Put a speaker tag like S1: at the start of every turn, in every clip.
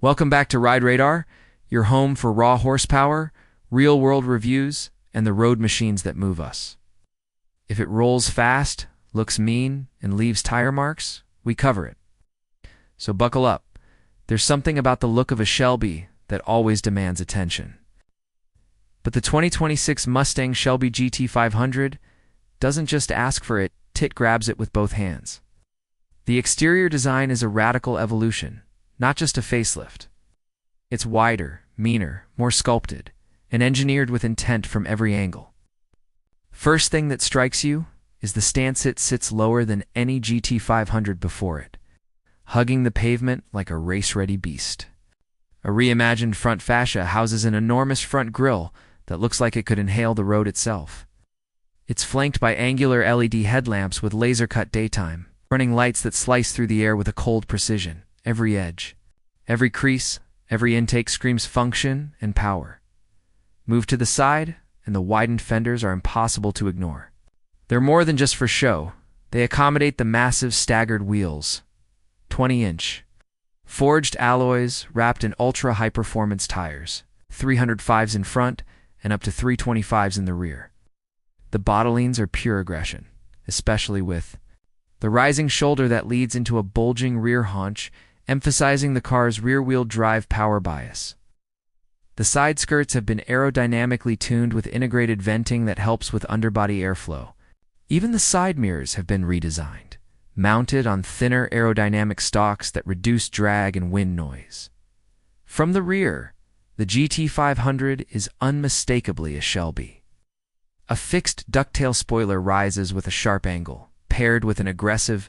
S1: Welcome back to Ride Radar, your home for raw horsepower, real-world reviews, and the road machines that move us. If it rolls fast, looks mean, and leaves tire marks, we cover it. So buckle up. There's something about the look of a Shelby that always demands attention. But the 2026 Mustang Shelby GT500 doesn't just ask for it, it grabs it with both hands. The exterior design is a radical evolution, not just a facelift. It's wider, meaner, more sculpted, and engineered with intent from every angle. First thing that strikes you is the stance. It sits lower than any GT500 before it, hugging the pavement like a race-ready beast. A reimagined front fascia houses an enormous front grille that looks like it could inhale the road itself. It's flanked by angular LED headlamps with laser-cut daytime, running lights that slice through the air with a cold precision. Every edge, every crease, every intake screams function and power. Move to the side, and the widened fenders are impossible to ignore. They're more than just for show. They accommodate the massive staggered wheels, 20-inch, forged alloys wrapped in ultra-high-performance tires, 305s in front and up to 325s in the rear. The bottlings are pure aggression, especially with the rising shoulder that leads into a bulging rear haunch, emphasizing the car's rear-wheel drive power bias. The side skirts have been aerodynamically tuned with integrated venting that helps with underbody airflow. Even the side mirrors have been redesigned, mounted on thinner aerodynamic stalks that reduce drag and wind noise. From the rear, the GT500 is unmistakably a Shelby. A fixed ducktail spoiler rises with a sharp angle, paired with an aggressive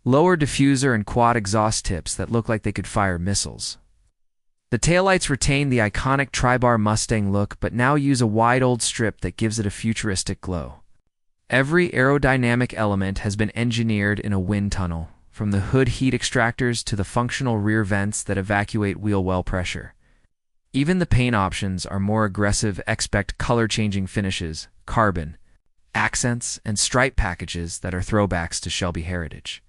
S1: lower diffuser and quad exhaust tips that look like they could fire missiles. The taillights retain the iconic tri-bar Mustang look but now use a wide old strip that gives it a futuristic glow. Every aerodynamic element has been engineered in a wind tunnel, from the hood heat extractors to the functional rear vents that evacuate wheel well pressure. Even the paint options are more aggressive. Expect color-changing finishes, carbon, accents, and stripe packages that are throwbacks to Shelby heritage.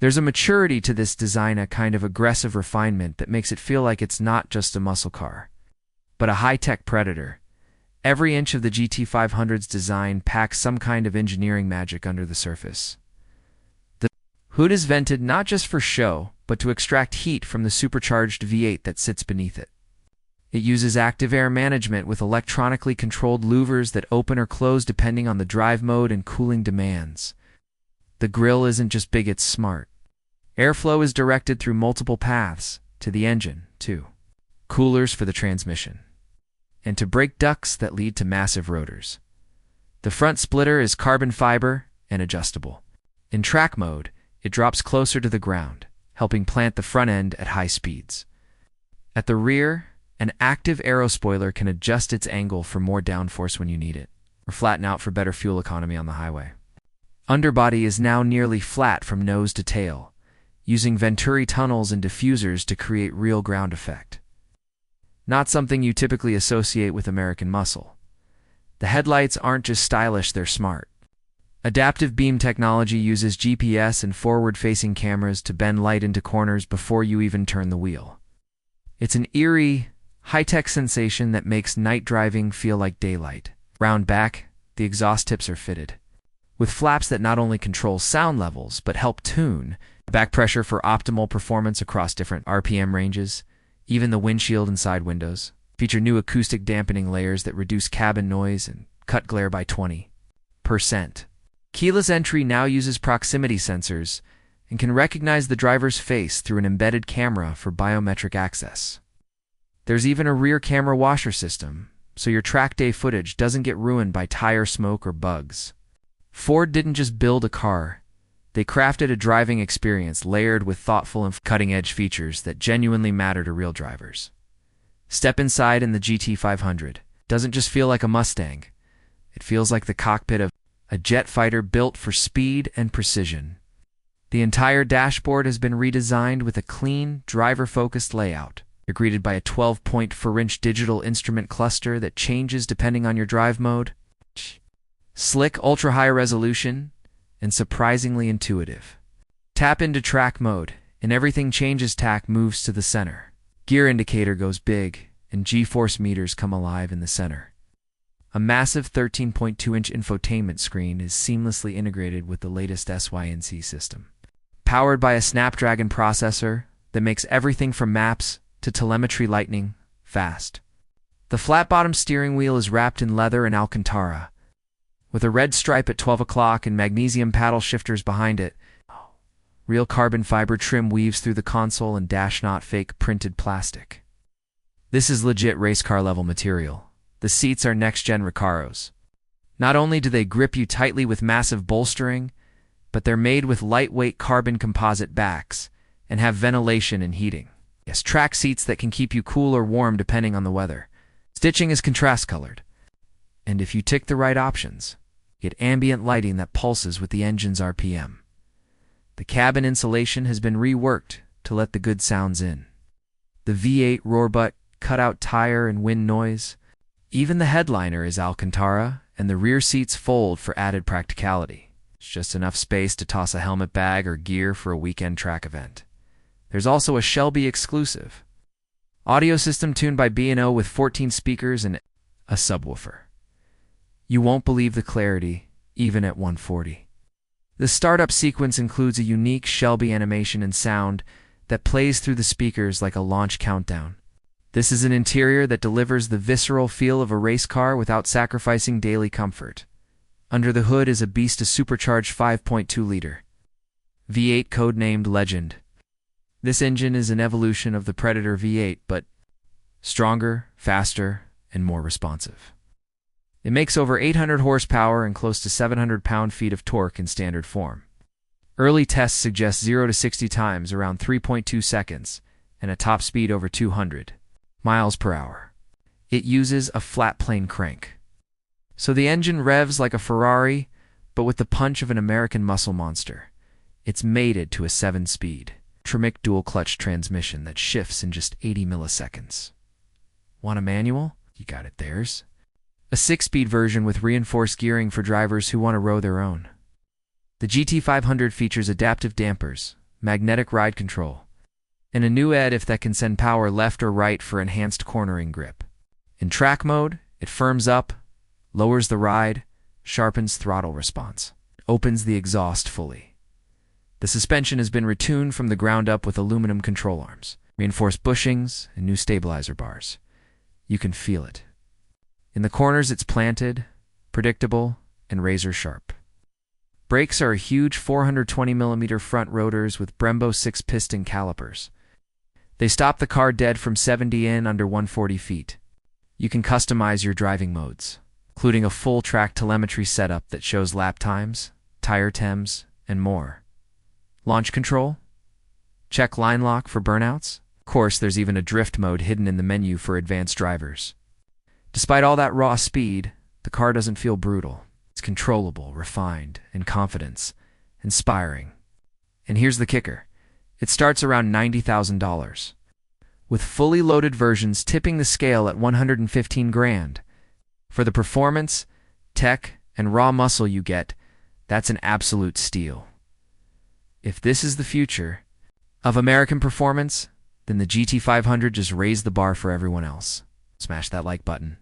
S1: There's a maturity to this design, a kind of aggressive refinement that makes it feel like it's not just a muscle car, but a high-tech predator. Every inch of the GT500's design packs some kind of engineering magic under the surface. The hood is vented not just for show, but to extract heat from the supercharged V8 that sits beneath it. It uses active air management with electronically controlled louvers that open or close depending on the drive mode and cooling demands. The grille isn't just big, it's smart. Airflow is directed through multiple paths, to the engine, too. Coolers for the transmission, and to brake ducts that lead to massive rotors. The front splitter is carbon fiber and adjustable. In track mode, it drops closer to the ground, helping plant the front end at high speeds. At the rear, an active aero spoiler can adjust its angle for more downforce when you need it, or flatten out for better fuel economy on the highway. Underbody is now nearly flat from nose to tail, using Venturi tunnels and diffusers to create real ground effect. Not something you typically associate with American muscle. The headlights aren't just stylish, they're smart. Adaptive beam technology uses GPS and forward-facing cameras to bend light into corners before you even turn the wheel. It's an eerie, high-tech sensation that makes night driving feel like daylight. Round back, the exhaust tips are fitted with flaps that not only control sound levels but help tune back pressure for optimal performance across different RPM ranges. Even the windshield and side windows feature new acoustic dampening layers that reduce cabin noise and cut glare by 20%. Keyless entry now uses proximity sensors and can recognize the driver's face through an embedded camera for biometric access. There's even a rear camera washer system, so your track day footage doesn't get ruined by tire smoke or bugs. Ford didn't just build a car, they crafted a driving experience layered with thoughtful and cutting-edge features that genuinely matter to real drivers. Step inside and the GT500 doesn't just feel like a Mustang, it feels like the cockpit of a jet fighter built for speed and precision. The entire dashboard has been redesigned with a clean, driver-focused layout. You're greeted by a 12.4-inch digital instrument cluster that changes depending on your drive mode. Slick, ultra-high resolution, and surprisingly intuitive. Tap into track mode, and everything changes. Tack moves to the center. Gear indicator goes big, and G-force meters come alive in the center. A massive 13.2-inch infotainment screen is seamlessly integrated with the latest SYNC system. Powered by a Snapdragon processor that makes everything from maps to telemetry lightning fast. The flat-bottom steering wheel is wrapped in leather and Alcantara, with a red stripe at 12 o'clock and magnesium paddle shifters behind it. Real carbon fiber trim weaves through the console and dash, not fake printed plastic. This is legit race car level material. The seats are next-gen Recaros. Not only do they grip you tightly with massive bolstering, but they're made with lightweight carbon composite backs and have ventilation and heating. Yes, track seats that can keep you cool or warm depending on the weather. Stitching is contrast colored. And if you tick the right options, get ambient lighting that pulses with the engine's RPM. The cabin insulation has been reworked to let the good sounds in. The V8 roar butt cut out tire and wind noise. Even the headliner is Alcantara, and the rear seats fold for added practicality. It's just enough space to toss a helmet bag or gear for a weekend track event. There's also a Shelby exclusive audio system tuned by B&O with 14 speakers and a subwoofer. You won't believe the clarity, even at 140. The startup sequence includes a unique Shelby animation and sound that plays through the speakers like a launch countdown. This is an interior that delivers the visceral feel of a race car without sacrificing daily comfort. Under the hood is a beast, a supercharged 5.2-liter V8 codenamed Legend. This engine is an evolution of the Predator V8, but stronger, faster, and more responsive. It makes over 800 horsepower and close to 700 pound-feet of torque in standard form. Early tests suggest 0 to 60 times around 3.2 seconds and a top speed over 200 miles per hour. It uses a flat plane crank, so the engine revs like a Ferrari, but with the punch of an American muscle monster. It's mated to a 7-speed Tremec dual-clutch transmission that shifts in just 80 milliseconds. Want a manual? You got it. There's a 6-speed version with reinforced gearing for drivers who want to row their own. The GT500 features adaptive dampers, magnetic ride control, and a new ADF that can send power left or right for enhanced cornering grip. In track mode, it firms up, lowers the ride, sharpens throttle response, opens the exhaust fully. The suspension has been retuned from the ground up with aluminum control arms, reinforced bushings, and new stabilizer bars. You can feel it. In the corners, it's planted, predictable, and razor sharp. Brakes are a huge 420mm front rotors with Brembo 6-piston calipers. They stop the car dead from 70 in under 140 feet. You can customize your driving modes, including a full track telemetry setup that shows lap times, tire temps, and more. Launch control? Check line lock for burnouts? Of course, there's even a drift mode hidden in the menu for advanced drivers. Despite all that raw speed, the car doesn't feel brutal. It's controllable, refined, and confidence-inspiring. And here's the kicker. It starts around $90,000, with fully loaded versions tipping the scale at $115,000. For the performance, tech, and raw muscle you get, that's an absolute steal. If this is the future of American performance, then the GT500 just raised the bar for everyone else. Smash that like button.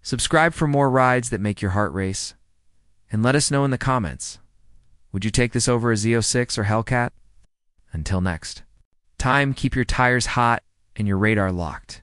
S1: Subscribe for more rides that make your heart race. And let us know in the comments, would you take this over a Z06 or Hellcat? Until next time, keep your tires hot and your radar locked.